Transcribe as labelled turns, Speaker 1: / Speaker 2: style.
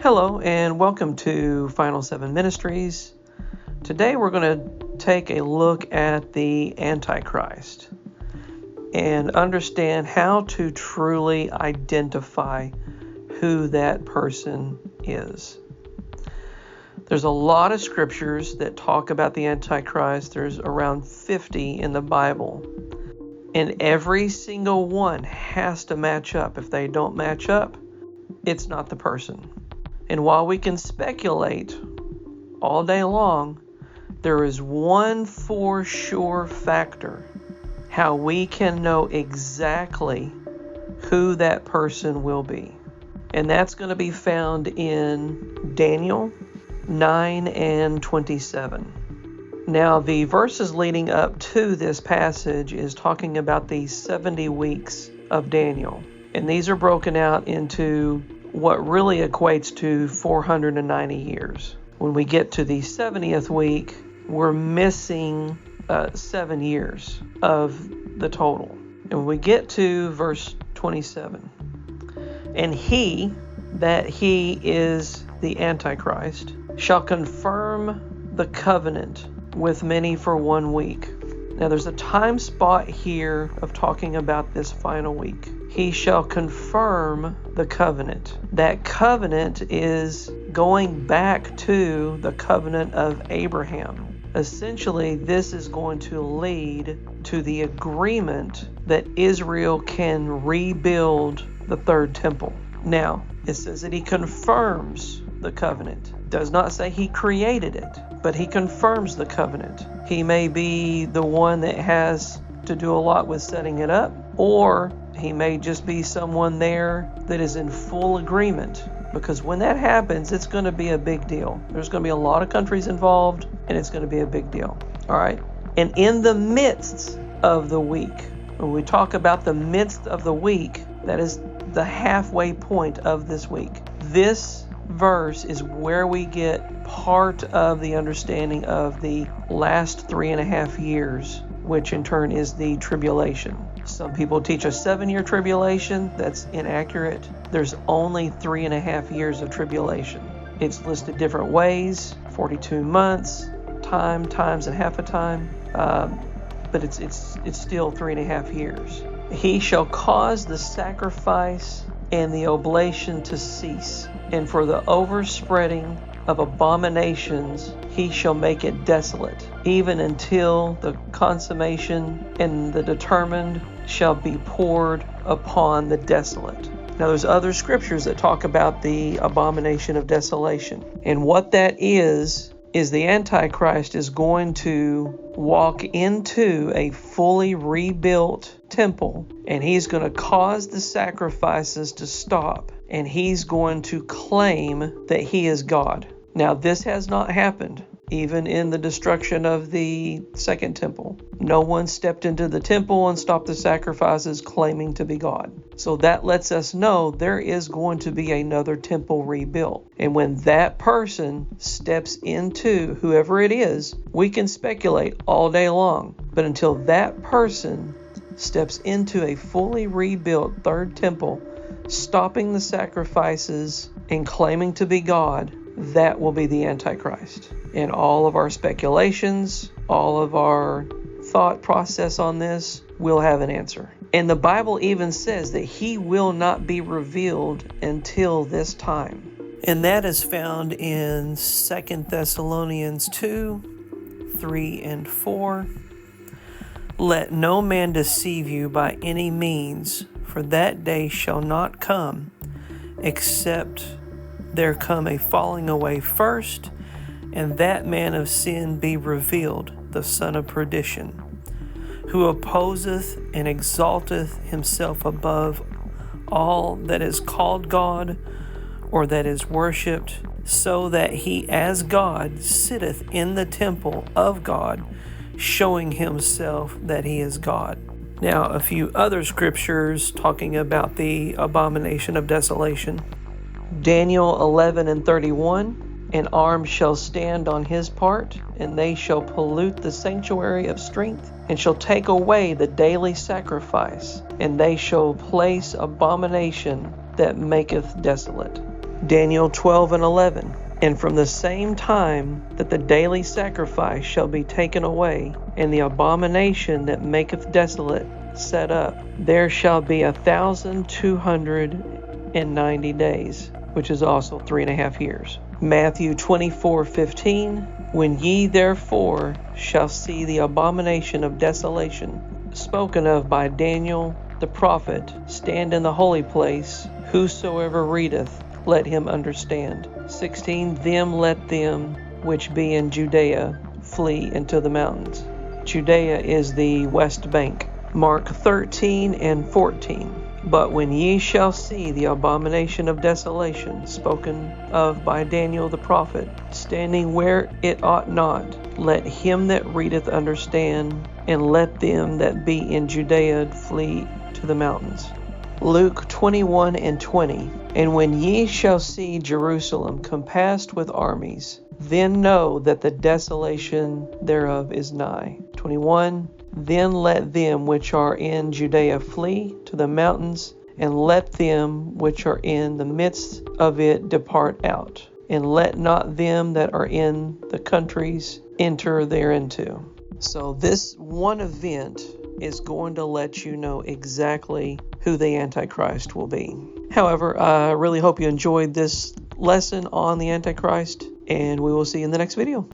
Speaker 1: Hello and welcome to Final 7 Ministries. Today we're going to take a look at the Antichrist and understand how to truly identify who that person is. There's a lot of scriptures that talk about the Antichrist. There's around 50 in the Bible, and every single one has to match up. If they don't match up, it's not the person. And while we can speculate all day long, there is one for sure factor how we can know exactly who that person will be. And that's going to be found in Daniel 9 and 27. Now, the verses leading up to this passage is talking about the 70 weeks of Daniel. And these are broken out into what really equates to 490 years. When we get to the 70th week, we're missing 7 years of the total. And when we get to verse 27, and he is the Antichrist, shall confirm the covenant with many for 1 week. Now there's a time spot here of talking about this final week. He shall confirm the covenant. That covenant is going back to the covenant of Abraham. Essentially, this is going to lead to the agreement that Israel can rebuild the third temple. Now, it says that he confirms the covenant. It does not say he created it, but he confirms the covenant. He may be the one that has to do a lot with setting it up, or he may just be someone there that is in full agreement, because when that happens, it's going to be a big deal. There's going to be a lot of countries involved, and it's going to be a big deal. All right. And in the midst of the week, when we talk about the midst of the week, that is the halfway point of this week. This verse is where we get part of the understanding of the last 3.5 years, which in turn is the tribulation. Some people teach a 7-year tribulation. That's inaccurate. There's only 3.5 years of tribulation. It's listed different ways: 42 months, times and half a time. But it's still 3.5 years. He shall cause the sacrifice and the oblation to cease, and for the overspreading of abominations he shall make it desolate, even until the consummation and the determined shall be poured upon the desolate. Now there's other scriptures that talk about the abomination of desolation, and what that is the Antichrist is going to walk into a fully rebuilt temple, and he's going to cause the sacrifices to stop, and he's going to claim that he is God. Now, this has not happened. Even in the destruction of the second temple, no one stepped into the temple and stopped the sacrifices claiming to be God. So that lets us know there is going to be another temple rebuilt. And when that person steps into, whoever it is, we can speculate all day long. But until that person steps into a fully rebuilt third temple, stopping the sacrifices and claiming to be God, that will be the Antichrist. And all of our speculations, all of our thought process on this will have an answer. And the Bible even says that he will not be revealed until this time. And that is found in 2 Thessalonians 2, 3 and 4. Let no man deceive you by any means, for that day shall not come, except there come a falling away first, and that man of sin be revealed, the son of perdition, who opposeth and exalteth himself above all that is called God, or that is worshipped, so that he as God sitteth in the temple of God, showing himself that he is God. Now, a few other scriptures talking about the abomination of desolation. Daniel 11 and 31, an arm shall stand on his part, and they shall pollute the sanctuary of strength, and shall take away the daily sacrifice, and they shall place abomination that maketh desolate. Daniel 12:11. And from the same time that the daily sacrifice shall be taken away, and the abomination that maketh desolate set up, there shall be 1,290 days, which is also 3.5 years. Matthew 24:15. When ye therefore shall see the abomination of desolation, spoken of by Daniel the prophet, stand in the holy place, whosoever readeth, let him understand. 16. Them let them which be in Judea flee into the mountains. Judea is the west bank. Mark 13:14. But when ye shall see the abomination of desolation, spoken of by Daniel the prophet, standing where it ought not, let him that readeth understand, and let them that be in Judea flee to the mountains. Luke 21:20. And when ye shall see Jerusalem compassed with armies, then know that the desolation thereof is nigh. 21. Then let them which are in Judea flee to the mountains, and let them which are in the midst of it depart out, and let not them that are in the countries enter thereinto. So this one event is going to let you know exactly who the Antichrist will be. However, I really hope you enjoyed this lesson on the Antichrist, and we will see you in the next video.